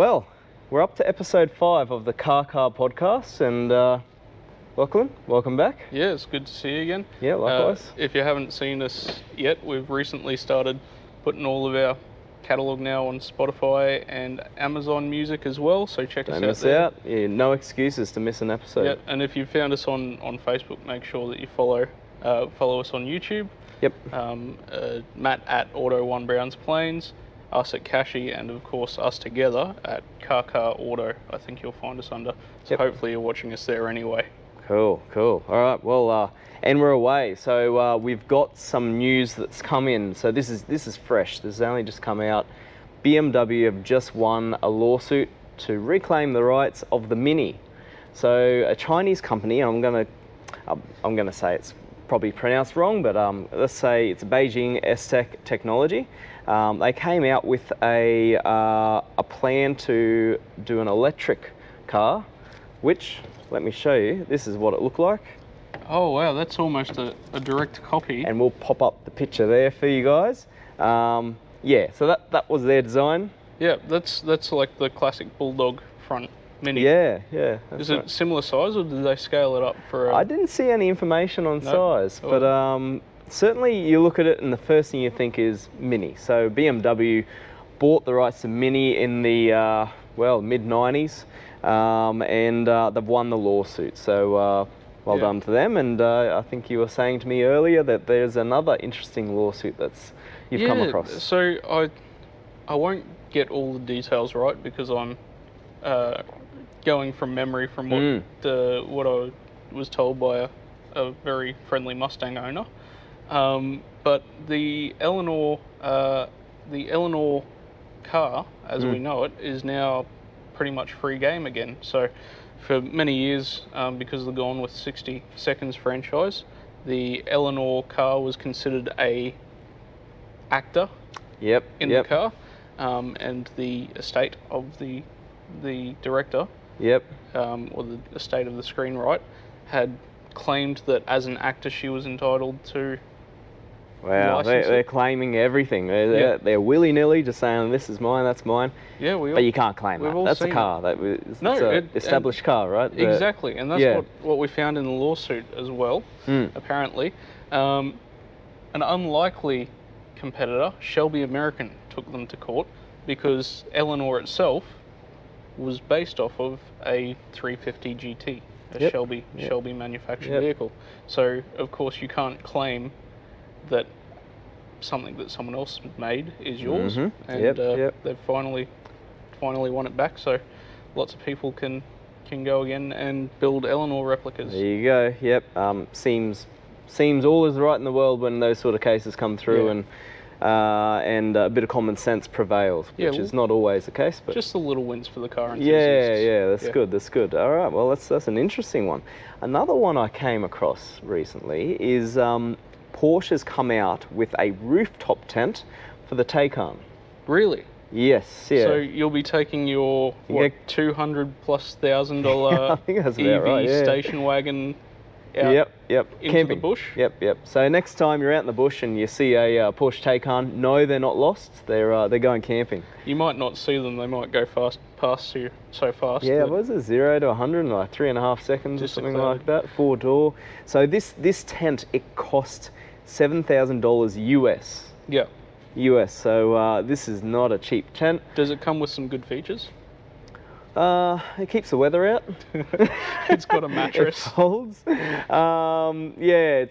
Well, we're up to episode 5 of the Car podcast, and Lachlan, welcome back. Yeah, it's good to see you again. Yeah, likewise. If you haven't seen us yet, we've recently started putting all of our catalogue now on Spotify and Amazon Music as well, so check us out there. Don't miss out. Yeah, no excuses to miss an episode. Yeah, and if you found us on Facebook, make sure that you follow us on YouTube. Yep. Matt at Auto One Browns Plains, us at Kashi, and of course us together at Car Auto. I think you'll find us under. So hopefully you're watching us there anyway. Cool. All right. Well, and we're away. So we've got some news that's come in. So this is fresh. This has only just come out. BMW have just won a lawsuit to reclaim the rights of the Mini. So a Chinese company, and I'm gonna say it's probably pronounced wrong, but let's say it's Beijing S-Tech Technology. They came out with a plan to do an electric car, which, let me show you, this is what it looked like. Oh wow, that's almost a direct copy. And we'll pop up the picture there for you guys. Yeah, so that was their design. Yeah, that's like the classic Bulldog front Mini. Yeah. Is it similar size, or did they scale it up for I didn't see any information on size, but certainly you look at it and the first thing you think is Mini. So BMW bought the rights to Mini in the, mid-90s, and they've won the lawsuit. So well done to them. And I think you were saying to me earlier that there's another interesting lawsuit that's you've come across. So I won't get all the details right because I'm going from memory from what I was told by a very friendly Mustang owner. But the Eleanor car, as we know it, is now pretty much free game again. So for many years, because of the Gone with 60 Seconds franchise, the Eleanor car was considered a actor in the car, and the estate of the director, or the estate of the screenwriter, had claimed that as an actor she was entitled to. Wow, they're claiming everything. They're willy-nilly just saying this is mine, that's mine. Yeah, but you can't claim that. That's a car. It's an established car, right? Exactly, and that's what we found in the lawsuit as well. Apparently, an unlikely competitor, Shelby American, took them to court because Eleanor itself was based off of a 350 GT, a Shelby manufactured vehicle. So of course you can't claim that something that someone else made is yours, and they've finally won it back. So lots of people can go again and build Eleanor replicas. There you go. Yep. Seems all is right in the world when those sort of cases come through, and a bit of common sense prevails, which is not always the case. But just the little wins for the car enthusiasts. That's good. All right, well that's an interesting one. Another one I came across recently is Porsche's come out with a rooftop tent for the Taycan. Really? Yes. Yeah. So you'll be taking your $200,000+ I think that's about EV right, station wagon out into camping. the bush? Yep. So next time you're out in the bush and you see a Porsche Taycan, no, they're not lost. They're going camping. You might not see them. They might go past you so fast. Yeah, what is it? 0 to 100 in like 3.5 seconds or something like that. 4-door. So this tent, it cost $7,000 US. Yeah. US. So this is not a cheap tent. Does it come with some good features? It keeps the weather out. It's got a mattress. It folds.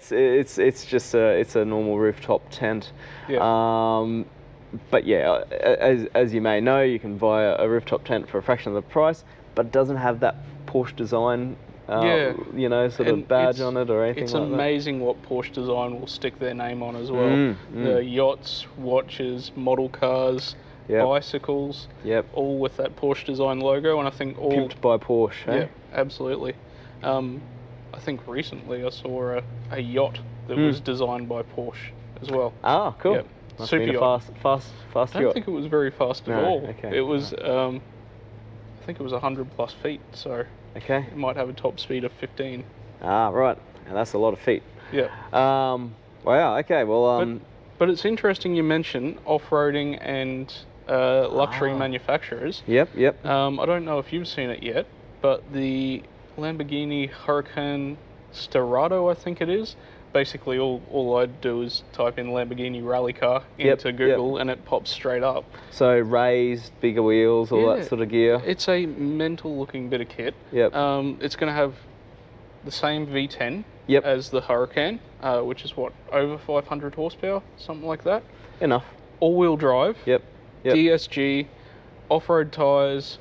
It's just a normal rooftop tent. Yeah. But yeah, as you may know, you can buy a rooftop tent for a fraction of the price, but it doesn't have that Porsche design, sort of badge on it or anything like that. It's amazing what Porsche Design will stick their name on as well. The yachts, watches, model cars, bicycles, all with that Porsche Design logo, and I think all pimped by Porsche. Yeah, absolutely. I think recently I saw a yacht that was designed by Porsche as well. Ah, cool. Yep. Must Super be a yacht. fast yacht. I don't think it was very fast at all. Okay. It was, I think it was 100+ feet, so it might have a top speed of 15. Ah, right. And that's a lot of feet. Yeah. Wow. Okay. Well. But it's interesting you mention off-roading and luxury manufacturers. Yep. I don't know if you've seen it yet, but the Lamborghini Huracan Sterrato, I think it is. Basically, all I'd do is type in Lamborghini rally car into Google, and it pops straight up. So raised, bigger wheels, all that sort of gear. It's a mental-looking bit of kit. Yep. It's going to have the same V10 Yep. as the Huracan, which is what, over 500 horsepower, something like that. Enough. All-wheel drive. Yep. DSG, off-road tyres,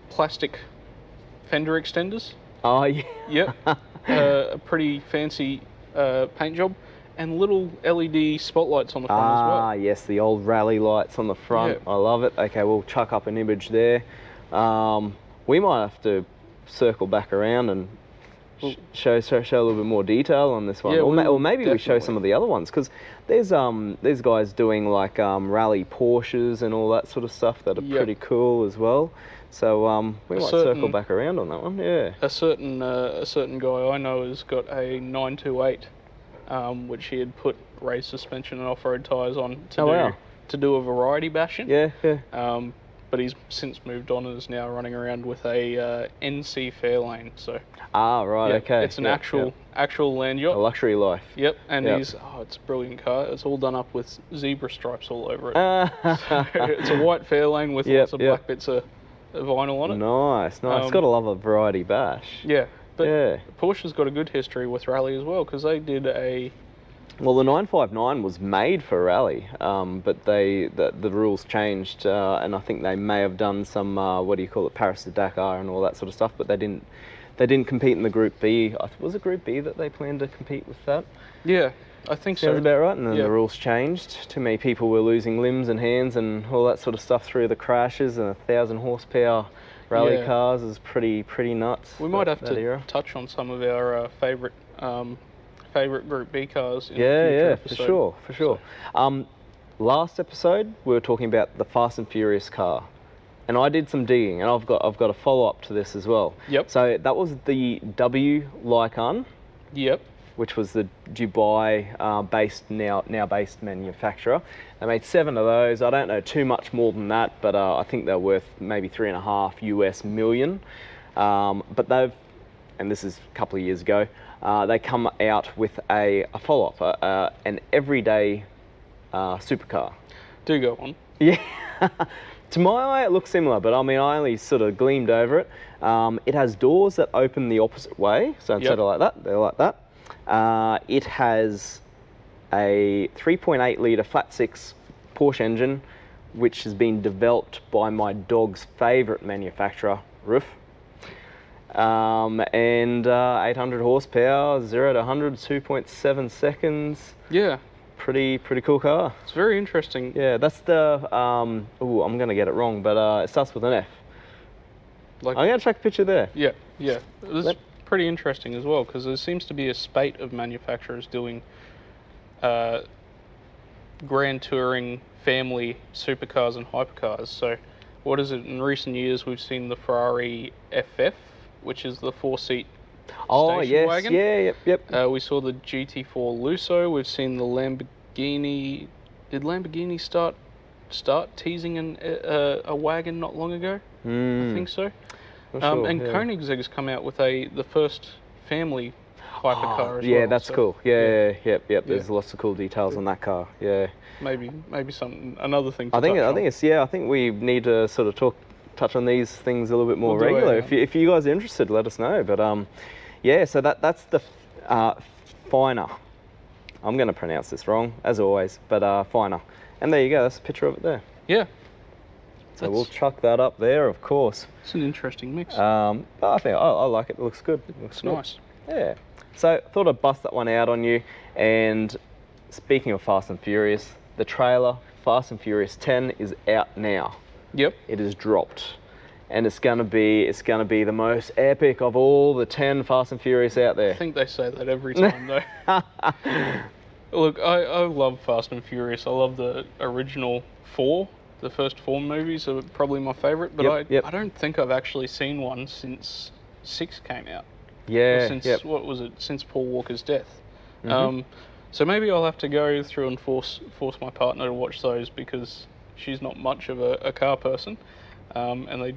plastic fender extenders. Oh yeah. Yep. A pretty fancy paint job, and little LED spotlights on the front as well. Ah, yes, the old rally lights on the front. Yeah. I love it. Okay, we'll chuck up an image there. We might have to circle back around and show a little bit more detail on this one. Yeah, or maybe we show definitely. some of the other ones, because there's guys doing like rally Porsches and all that sort of stuff that are pretty cool as well. So we might circle back around on that one. Yeah. A certain guy I know has got a 928, which he had put raised suspension and off-road tyres on to do a variety bashing. Yeah. But he's since moved on and is now running around with a NC Fairlane. So. Ah, right. Okay. It's an actual land yacht. A luxury life. Yep, and it's a brilliant car. It's all done up with zebra stripes all over it. So it's a white Fairlane with lots of black bits of vinyl on it. Nice. It's got to love a variety bash. Yeah, but Porsche's got a good history with rally as well, because they did a... Well, the 959 was made for rally, but the rules changed, and I think they may have done some, Paris to Dakar and all that sort of stuff, but they didn't compete in the Group B. Was it Group B that they planned to compete with that? Yeah, I think so. Sounds about right, and then the rules changed. Too many people were losing limbs and hands and all that sort of stuff through the crashes, and 1,000 horsepower rally cars is pretty nuts. We might have to touch on some of our favourite Group B cars in a future episode. For sure. Last episode we were talking about the Fast and Furious car, and I did some digging, and I've got a follow up to this as well. Yep. So that was the W Lycan. Yep. Which was the Dubai based manufacturer. They made 7 of those. I don't know too much more than that, but I think they're worth maybe $3.5 million. But and this is a couple of years ago, they come out with a follow-up, an everyday supercar. Do go on. Yeah. To my eye, it looks similar, but I mean, I only sort of gleamed over it. It has doors that open the opposite way, so instead of like that, they're like that. It has a 3.8 litre flat 6 Porsche engine, which has been developed by my dog's favourite manufacturer, Roof. And 800 horsepower, 0 to 100, 2.7 seconds. Yeah. Pretty cool car. It's very interesting. Yeah, that's the, I'm going to get it wrong, but it starts with an F. I'm going to check a picture there. Yeah. It's pretty interesting as well, because there seems to be a spate of manufacturers doing grand touring family supercars and hypercars. So what is it, in recent years we've seen the Ferrari FF, which is the 4-seat station wagon. Yep. We saw the GT4 Lusso. We've seen the Lamborghini. Did Lamborghini start teasing a wagon not long ago? I think so. Sure, and Koenigsegg's come out with the first family hypercar as well. Yeah, that's cool. Yep. There's lots of cool details on that car. Yeah. Maybe another thing to touch on. I think we need to sort of touch on these things a little bit more regular. If you guys are interested, let us know. But so that's the Finer. I'm going to pronounce this wrong as always, but Finer. And there you go. That's a picture of it there. Yeah. So we'll chuck that up there, of course. It's an interesting mix. But I think I like it. It looks good. It's nice. Yeah. So I thought I'd bust that one out on you. And speaking of Fast and Furious, the trailer Fast and Furious 10 is out now. Yep. It is dropped, and it's gonna be the most epic of all the 10 Fast and Furious out there. I think they say that every time though. Look, I love Fast and Furious. I love the original 4. The first 4 movies are probably my favourite, but I don't think I've actually seen one since 6 came out. Yeah. What was it? Since Paul Walker's death. Mm-hmm. So maybe I'll have to go through and force my partner to watch those, because she's not much of a car person, and they.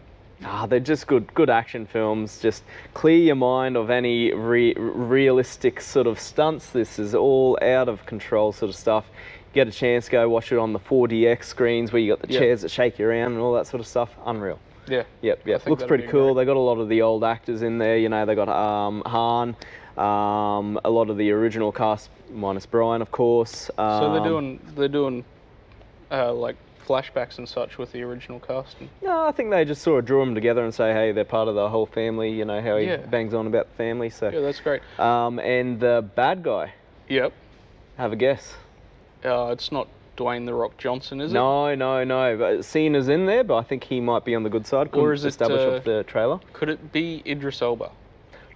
They're just good action films. Just clear your mind of any realistic sort of stunts. This is all out of control sort of stuff. Get a chance, go watch it on the 4DX screens where you got the chairs that shake you around and all that sort of stuff. Unreal. Yeah. Yep. Looks pretty cool. They got a lot of the old actors in there. You know, they got Han, a lot of the original cast minus Brian, of course. So they're doing like flashbacks and such with the original cast. No, I think they just sort of draw them together and say, hey, they're part of the whole family. You know how he bangs on about the family. So yeah, that's great. And the bad guy. Yep. Have a guess. It's not Dwayne The Rock Johnson, is it? No. But Cena's in there, but I think he might be on the good side. Or is it established off the trailer? Could it be Idris Elba?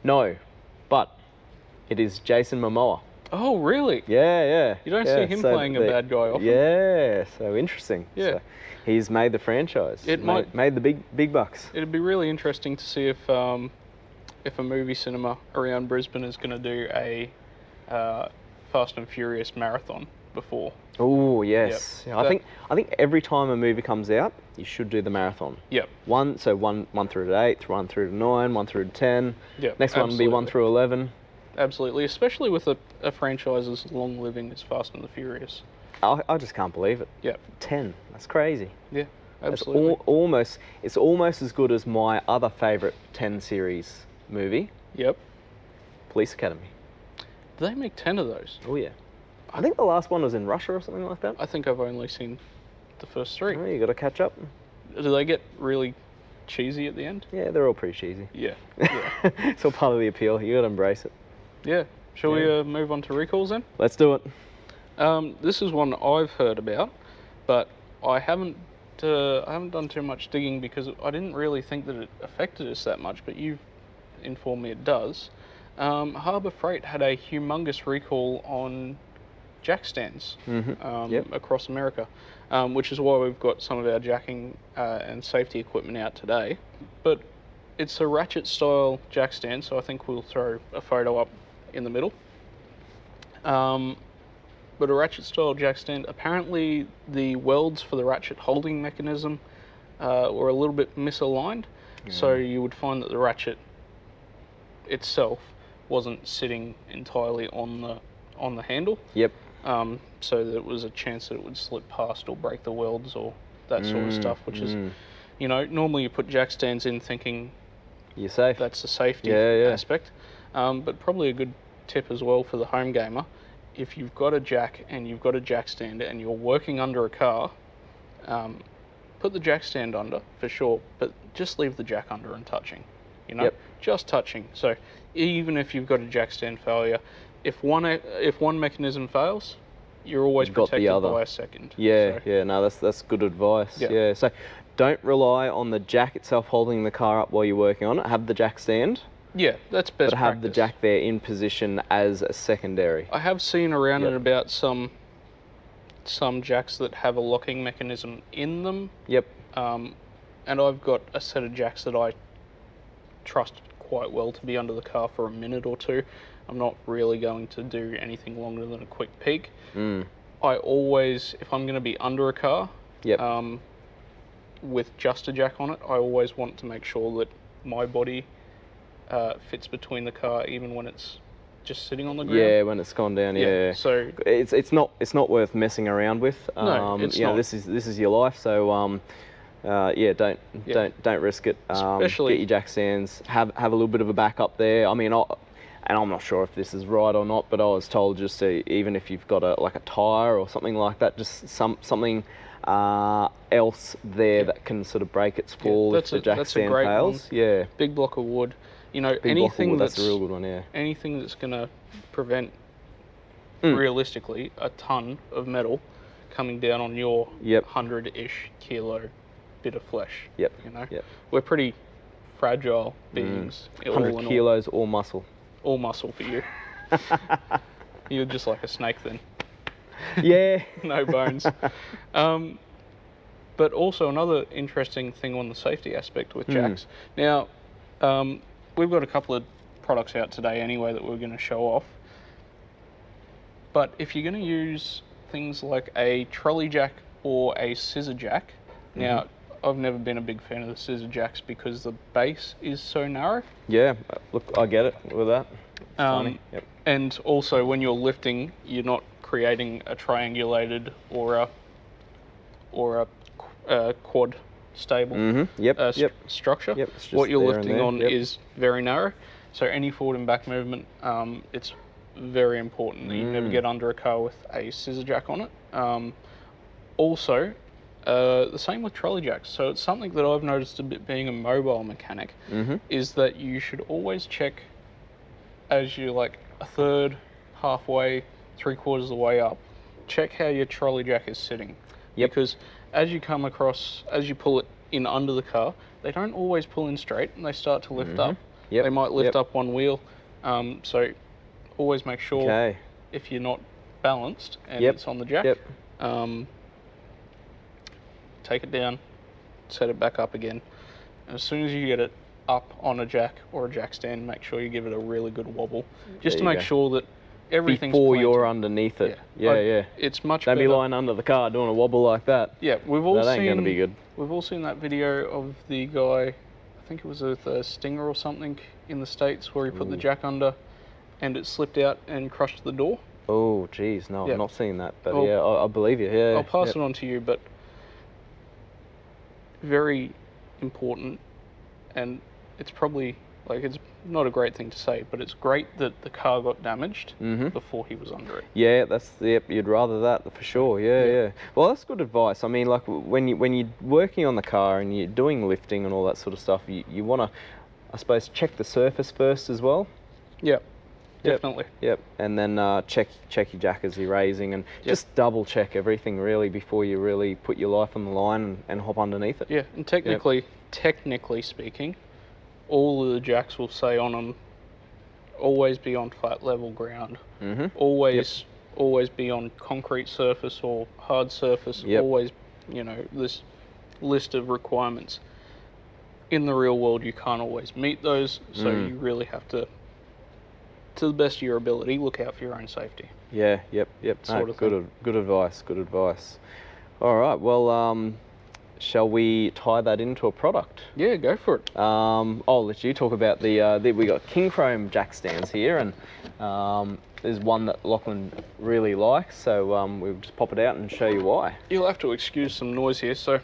No, but it is Jason Momoa. Oh, really? Yeah. You don't see him playing a bad guy often. Yeah, so interesting. Yeah. So he's made the franchise. Made the big bucks. It'd be really interesting to see if a movie cinema around Brisbane is going to do a Fast and Furious marathon before. Oh yes. Yep. Yeah, I think every time a movie comes out, you should do the marathon. Yep. One through to 8, 1 through to 9, 1 through to 10. Yep. Next one will be 1 through 11. Absolutely, especially with a franchise as long living as Fast and the Furious. I just can't believe it. Yep. 10. That's crazy. Yeah, absolutely. It's almost as good as my other favourite 10 series movie. Yep. Police Academy. Do they make 10 of those? Oh yeah. I think the last one was in Russia or something like that. I think I've only seen the first 3. Oh, you got to catch up. Do they get really cheesy at the end? Yeah, they're all pretty cheesy. Yeah. It's all part of the appeal. You got to embrace it. Yeah. Shall we move on to recalls then? Let's do it. This is one I've heard about, but I haven't done too much digging because I didn't really think that it affected us that much, but you've informed me it does. Harbour Freight had a humongous recall on jack stands across America, which is why we've got some of our jacking and safety equipment out today. But it's a ratchet style jack stand, so I think we'll throw a photo up in the middle. But a ratchet style jack stand, apparently the welds for the ratchet holding mechanism were a little bit misaligned, so you would find that the ratchet itself wasn't sitting entirely on the handle. Yep. So there was a chance that it would slip past or break the welds or that sort of stuff, which is, you know, normally you put jack stands in thinking you're safe. That's the safety aspect. But probably a good tip as well for the home gamer. If you've got a jack and you've got a jack stand and you're working under a car, put the jack stand under for sure, but just leave the jack under and touching, you know, just touching. So even if you've got a jack stand failure, if one mechanism fails, you're always protected by a second. No, that's good advice. Yeah, so don't rely on the jack itself holding the car up while you're working on it. Have the jack stand. Yeah, that's best But have practice. the jack there in position as a secondary. I have seen around and about some jacks that have a locking mechanism in them. Yep. And I've got a set of jacks that I trust quite well to be under the car for a minute or two. I'm not really going to do anything longer than a quick peek. I always, if I'm going to be under a car, with just a jack on it, I always want to make sure that my body fits between the car, even when it's just sitting on the ground. Yeah, when it's gone down. Yeah. So it's not worth messing around with. No, it's not. This is your life. So don't risk it. Especially get your jack stands. Have a little bit of a backup there. I mean, and I'm not sure if this is right or not, but I was told just to, even if you've got a tire or something like that, just something else there that can sort of break its fall if the jack stand fails. Yeah. Big block of wood. You know, Big anything that's a real good one. Yeah. Anything that's going to prevent realistically a ton of metal coming down on your 100-ish kilo bit of flesh. Yep. You know, Yep. we're pretty fragile beings. 100 kilos all muscle. All muscle for you. You're just like a snake then. Yeah. No bones. But also another interesting thing on the safety aspect with jacks. Now, we've got a couple of products out today anyway that we're going to show off. But if you're going to use things like a trolley jack or a scissor jack. Now, I've never been a big fan of the scissor jacks because the base is so narrow. Yeah, look, I get it with that. It's tiny. Yep. And also, when you're lifting, you're not creating a triangulated or a quad stable structure. Yep, it's just what you're there and lifting there. on is very narrow. So any forward and back movement, it's very important that you never get under a car with a scissor jack on it. Also, the same with trolley jacks. So it's something that I've noticed a bit being a mobile mechanic, is that you should always check as you're like a third, halfway, 3/4 of the way up, check how your trolley jack is sitting. Yep. Because as you come across, as you pull it in under the car, they don't always pull in straight and they start to lift up. Yep. They might lift up one wheel. So always make sure if you're not balanced and it's on the jack, take it down, set it back up again. And as soon as you get it up on a jack or a jack stand, make sure you give it a really good wobble, just to make sure that everything's before planted. you're underneath it. Yeah. It's much Don't better. be lying under the car doing a wobble like that. Yeah, we've all That ain't seen. gonna be good. We've all seen that video of the guy, I think it was with a Stinger or something in the States, where he put the jack under, and it slipped out and crushed the door. Oh, geez, no, Yeah. I've not seen that, but Well, yeah, I believe you. Yeah, I'll pass it on to you, but very important, and it's probably, like, it's not a great thing to say, but it's great that the car got damaged before he was under it. Yeah, you'd rather that for sure. Yeah. Well, that's good advice. I mean, like when you're working on the car and you're doing lifting and all that sort of stuff, you want to, I suppose, check the surface first as well. Yeah, definitely. Yep, and then check your jack as you're raising, and just double check everything really before you really put your life on the line and hop underneath it. Yeah, and technically speaking, all of the jacks will say on them, always be on flat level ground. Always be on concrete surface or hard surface. Always, this list of requirements. In the real world, you can't always meet those, so you really have to the best of your ability, look out for your own safety. Yeah, yep. Sort of Good advice. All right, well, shall we tie that into a product? Yeah, go for it. I'll let you talk about we got king chrome jack stands here, and there's one that Lachlan really likes, so we'll just pop it out and show you why. You'll have to excuse some noise here. So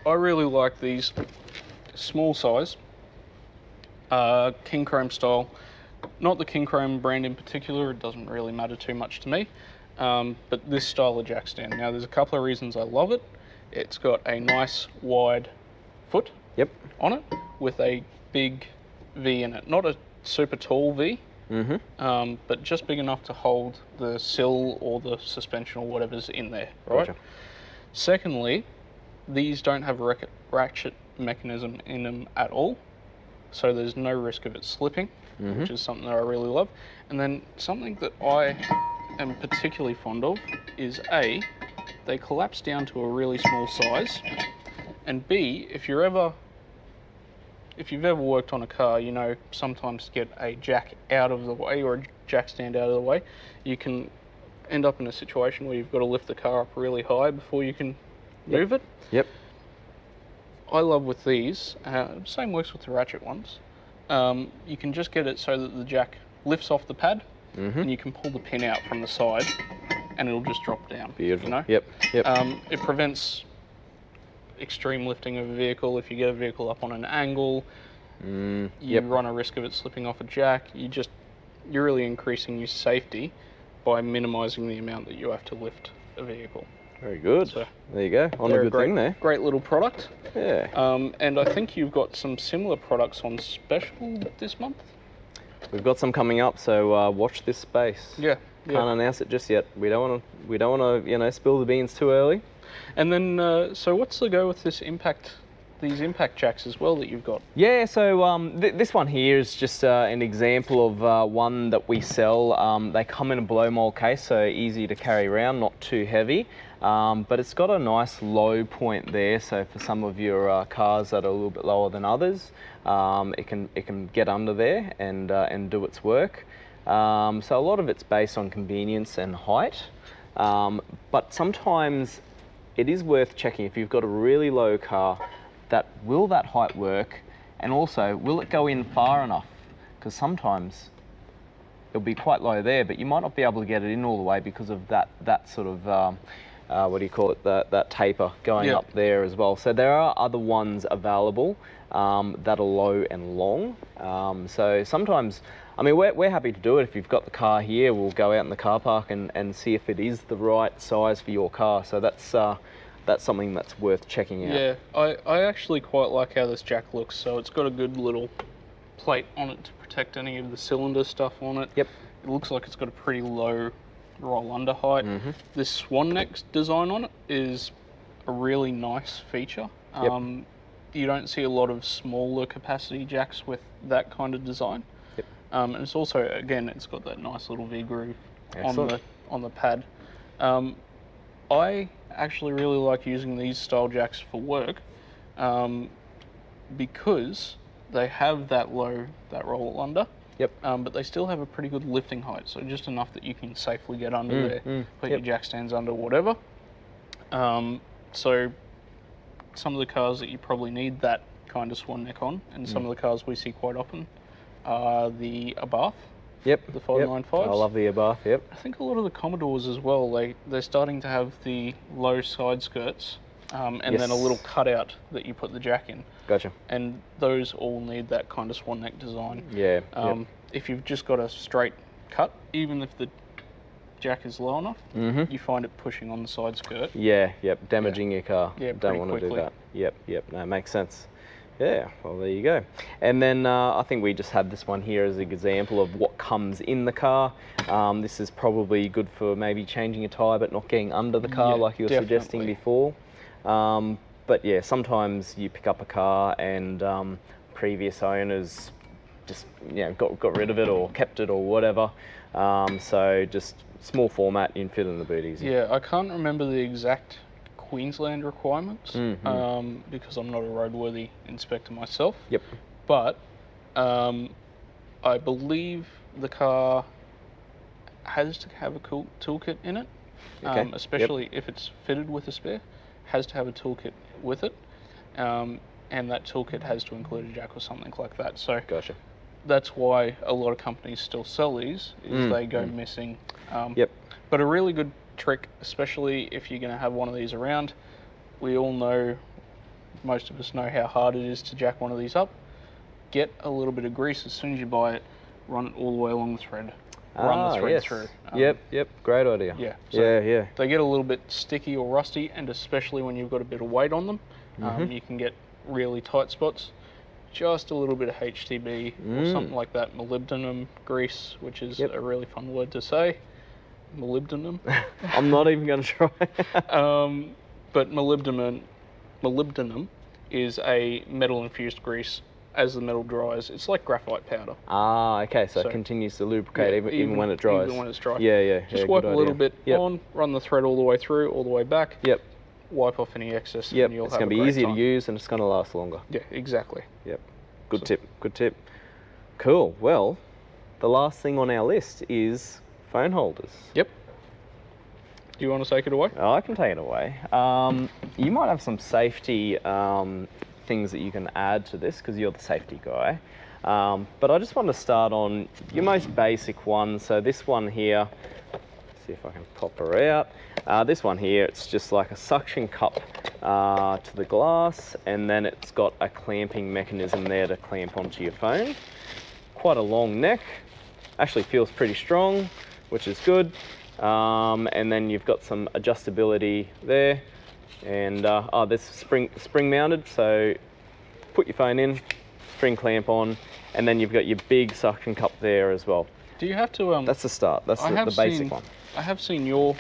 I really like these small size king chrome style. Not the king chrome brand in particular, it doesn't really matter too much to me, but this style of jack stand. Now there's a couple of reasons I love it. It's got a nice wide foot on it with a big V in it. Not a super tall V, but just big enough to hold the sill or the suspension or whatever's in there, right? Gotcha. Secondly, these don't have a ratchet mechanism in them at all, so there's no risk of it slipping, which is something that I really love. And then something that I am particularly fond of is A, they collapse down to a really small size, and B, if you've ever worked on a car, sometimes to get a jack out of the way or a jack stand out of the way, you can end up in a situation where you've got to lift the car up really high before you can move it. Yep. I love with these, same works with the ratchet ones, you can just get it so that the jack lifts off the pad, and you can pull the pin out from the side and it'll just drop down. Beautiful. Yep. It prevents extreme lifting of a vehicle. If you get a vehicle up on an angle, you run a risk of it slipping off a jack. You're really increasing your safety by minimizing the amount that you have to lift a vehicle. Very good. So there you go. On a good thing there. Great little product. Yeah. And I think you've got some similar products on special this month. We've got some coming up, so watch this space. Yeah. Can't announce it just yet. We don't want to spill the beans too early. And then, so what's the go with these impact jacks as well that you've got? Yeah, so this one here is just an example of one that we sell. They come in a blow mold case, so easy to carry around, not too heavy. But it's got a nice low point there, so for some of your cars that are a little bit lower than others, it can get under there and do its work. So a lot of it's based on convenience and height. But sometimes it is worth checking if you've got a really low car, will that height work? And also, will it go in far enough? Because sometimes it'll be quite low there, but you might not be able to get it in all the way because of that sort of, what do you call it, that taper going up there as well. So there are other ones available that are low and long. So sometimes, I mean, we're happy to do it. If you've got the car here, we'll go out in the car park and see if it is the right size for your car. So that's something that's worth checking out. Yeah, I actually quite like how this jack looks. So it's got a good little plate on it to protect any of the cylinder stuff on it. Yep. It looks like it's got a pretty low roll under height. This swan neck design on it is a really nice feature. You don't see a lot of smaller capacity jacks with that kind of design. And it's also, again, it's got that nice little V-groove on the pad. I actually really like using these style jacks for work because they have that roll under. But they still have a pretty good lifting height, so just enough that you can safely get under there, put your jack stands under, whatever. So some of the cars that you probably need that kind of swan neck on, and some of the cars we see quite often are the Abarth. The 595s. I love the Abarth, I think a lot of the Commodores as well, they're starting to have the low side skirts and then a little cutout that you put the jack in. Gotcha. And those all need that kind of swan neck design. If you've just got a straight cut, even if the jack is low enough, you find it pushing on the side skirt. Damaging your car. Don't want to do that. No, makes sense. Yeah, well, there you go. And then I think we just had this one here as an example of what comes in the car. This is probably good for maybe changing a tyre but not getting under the car like you were suggesting before. But yeah, sometimes you pick up a car and previous owners just got rid of it or kept it or whatever. So just small format, you can fit in the boot easy. Yeah, I can't remember the exact Queensland requirements because I'm not a roadworthy inspector myself. But I believe the car has to have a cool toolkit in it, especially if it's fitted with a spare. Has to have a toolkit with it, and that toolkit has to include a jack or something like that. So that's why a lot of companies still sell these, is they go missing. But a really good trick, especially if you're going to have one of these around, we all know, most of us know how hard it is to jack one of these up. Get a little bit of grease as soon as you buy it, run it all the way along the thread. Run the thread through. Great idea. They get a little bit sticky or rusty, and especially when you've got a bit of weight on them, you can get really tight spots. Just a little bit of HTB or something like that, molybdenum grease, which is a really fun word to say. Molybdenum. I'm not even going to try. But molybdenum is a metal infused grease. As the metal dries, it's like graphite powder. So it continues to lubricate even when it dries. Even when it's dry. Just wipe a little bit on, run the thread all the way through, all the way back. Wipe off any excess. And you'll it's have going to be easier to use and it's going to last longer. Yeah, exactly. Good tip. Cool. Well, the last thing on our list is phone holders. Do you want to take it away? I can take it away. You might have some safety things that you can add to this because you're the safety guy. But I just want to start on your most basic one. So this one here, see if I can pop her out. This one here, it's just like a suction cup to the glass, and then it's got a clamping mechanism there to clamp onto your phone. Quite a long neck, actually feels pretty strong, which is good. And then you've got some adjustability there, and this spring mounted, so put your phone in, spring clamp on, and then you've got your big suction cup there as well. Do you have to? That's the start. That's the basic one. I have seen your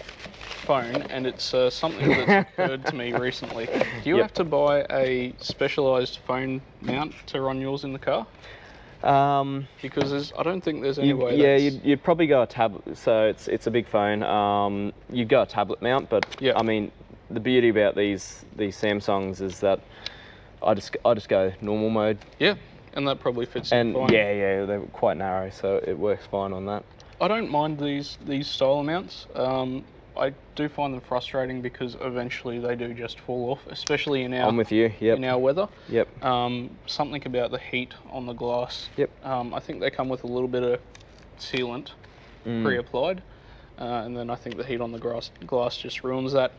phone, and it's something that's occurred to me recently. Do you have to buy a specialised phone mount to run yours in the car? Because I don't think there's any way. You'd probably go a tablet. So it's a big phone. You'd go a tablet mount, but I mean, the beauty about these Samsungs is that I just go normal mode. And that probably fits in fine. They're quite narrow, so it works fine on that. I don't mind these style mounts. I do find them frustrating because eventually they do just fall off, especially in our I'm with you. Yep. in our weather. Yep. Something about the heat on the glass. Yep. I think they come with a little bit of sealant pre-applied, and then I think the heat on the glass just ruins that.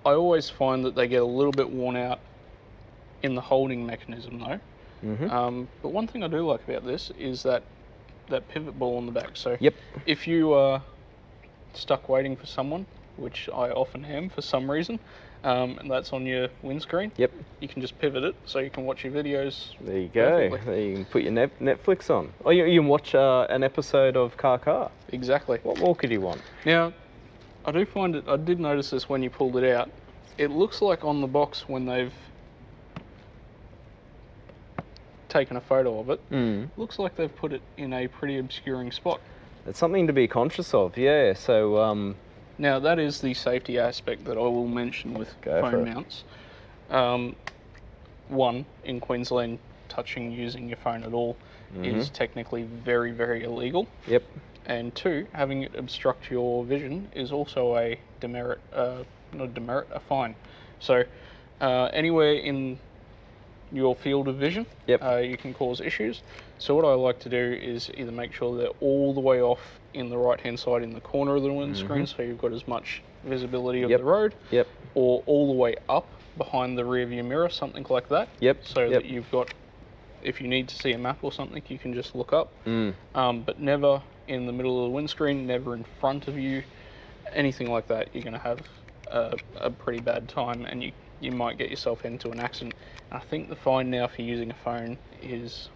I always find that they get a little bit worn out in the holding mechanism though. But one thing I do like about this is that pivot ball on the back. So if you are stuck waiting for someone, which I often am for some reason, and that's on your windscreen, you can just pivot it so you can watch your videos. There you go. Perfectly. You can put your Netflix on. Or you can watch an episode of Car. Exactly. What more could you want? Now, I do find it, I did notice this when you pulled it out, it looks like on the box when they've taken a photo of it, looks like they've put it in a pretty obscuring spot. It's something to be conscious of, yeah. So now that is the safety aspect that I will mention with phone mounts. One, in Queensland, using your phone at all is technically very, very illegal. Yep. And two, having it obstruct your vision is also a demerit, not a demerit, a fine. So anywhere in your field of vision, you can cause issues. So what I like to do is either make sure they're all the way off in the right hand side in the corner of the windscreen, so you've got as much visibility of the road, or all the way up behind the rear view mirror, something like that, so that you've got, if you need to see a map or something, you can just look up, but never in the middle of the windscreen, never in front of you, anything like that. You're going to have a pretty bad time, and you might get yourself into an accident. I think the fine now for using a phone is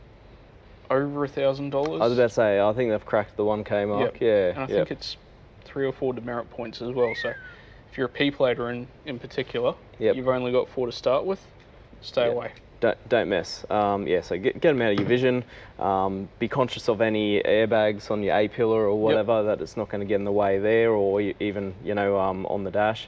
over $1,000. I was about to say, I think they've cracked the 1K mark. Yeah. And I think it's 3 or 4 demerit points as well. So if you're a P-plater in particular, you've only got 4 to start with. Stay away. Don't mess. So get them out of your vision. Be conscious of any airbags on your A-pillar or whatever, that it's not going to get in the way there, or even on the dash.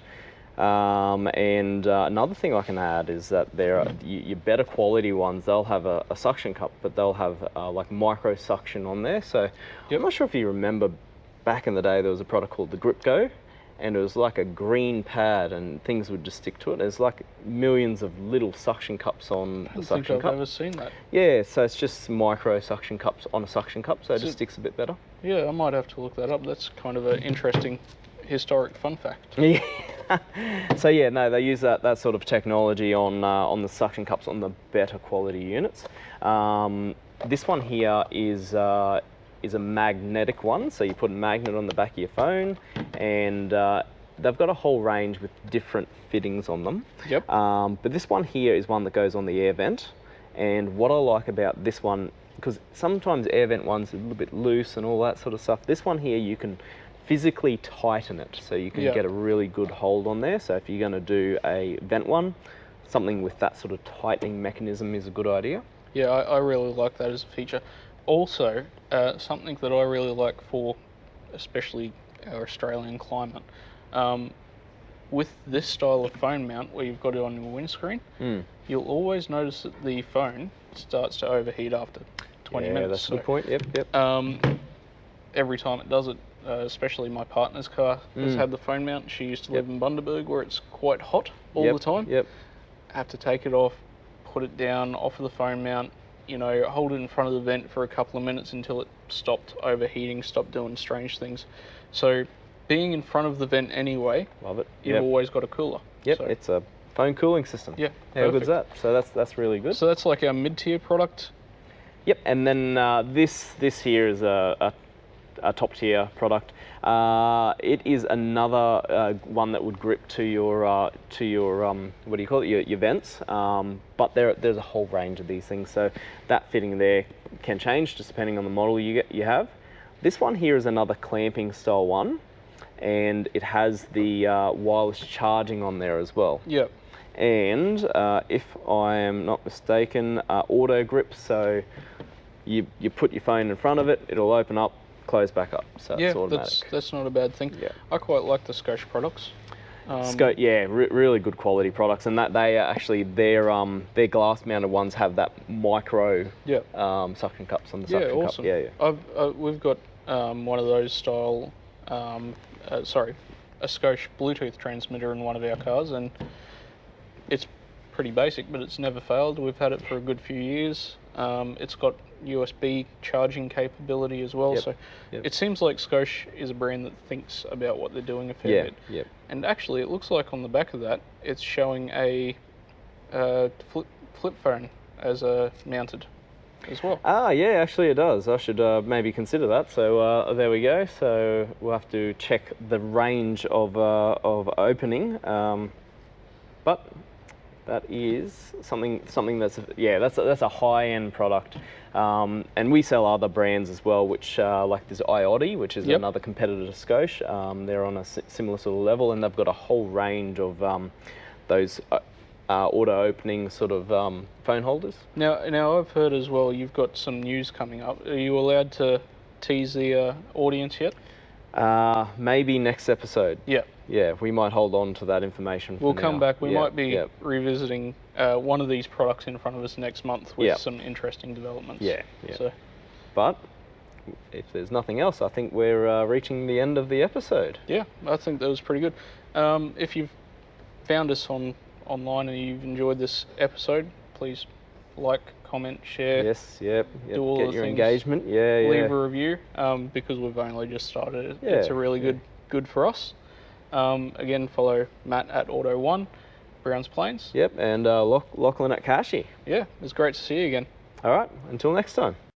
And another thing I can add is that there are your better quality ones. They'll have a suction cup, but they'll have like micro suction on there. So I'm not sure if you remember back in the day there was a product called the Grip Go, and it was like a green pad, and things would just stick to it. There's like millions of little suction cups on the suction cup. I've never seen that. Yeah, so it's just micro suction cups on a suction cup, so it just sticks a bit better. Yeah, I might have to look that up. That's kind of an interesting historic fun fact. Yeah. So yeah, no, they use that sort of technology on the suction cups on the better quality units. This one here is a magnetic one, so you put a magnet on the back of your phone, and they've got a whole range with different fittings on them. But this one here is one that goes on the air vent, and what I like about this one, because sometimes air vent ones are a little bit loose and all that sort of stuff, this one here you can physically tighten it, so you can get a really good hold on there. So if you're going to do a vent one, something with that sort of tightening mechanism is a good idea. Yeah, I really like that as a feature. Also, something that I really like for especially our Australian climate, with this style of phone mount where you've got it on your windscreen, you'll always notice that the phone starts to overheat after 20 minutes. Yeah, that's a good point. Yep. Every time it does it, especially my partner's car has had the phone mount. She used to live in Bundaberg where it's quite hot all the time. Have to take it off, put it down off of the phone mount, hold it in front of the vent for a couple of minutes until it stopped overheating, stopped doing strange things. So being in front of the vent anyway, love it. You've always got a cooler. So it's a phone cooling system. How good's that? So that's really good. So that's like our mid-tier product. And then this here is a top tier product. It is another one that would grip to your what do you call it, your vents, but there's a whole range of these things, so that fitting there can change just depending on the model you have. This one here is another clamping style one, and it has the wireless charging on there as well. And if I am not mistaken, auto grip, so you put your phone in front of it, it'll open up, close back up, so it's automatic. That's not a bad thing. I quite like the Scotch products. Really good quality products, and that they actually their glass mounted ones have that micro suction cups on the suction cup. We've got one of those style a Scosche Bluetooth transmitter in one of our cars, and it's pretty basic, but it's never failed. We've had it for a good few years. It's got USB charging capability as well, so it seems like Scosche is a brand that thinks about what they're doing a fair bit. Yep. And actually, it looks like on the back of that, it's showing a flip phone as a mounted as well. Yeah, actually it does. I should maybe consider that. So there we go. So we'll have to check the range of opening, but that is something that's that's a high-end product, and we sell other brands as well, which like this IOTI, which is another competitor to Scosche. They're on a similar sort of level, and they've got a whole range of those auto opening sort of phone holders. Now I've heard as well you've got some news coming up. Are you allowed to tease the audience yet? Maybe next episode. Yeah, we might hold on to that information for we'll come now. back. We might be revisiting one of these products in front of us next month with some interesting developments. Yeah. So, but if there's nothing else, I think we're reaching the end of the episode. Yeah, I think that was pretty good. If you've found us online and you've enjoyed this episode, please like, comment, share. Yes, do all the get your things. Engagement. Leave a review, because we've only just started it. It's a really good for us. Again, follow Matt at Auto1, Browns Plains. And Lachlan at Kashi. Yeah, it's great to see you again. All right, until next time.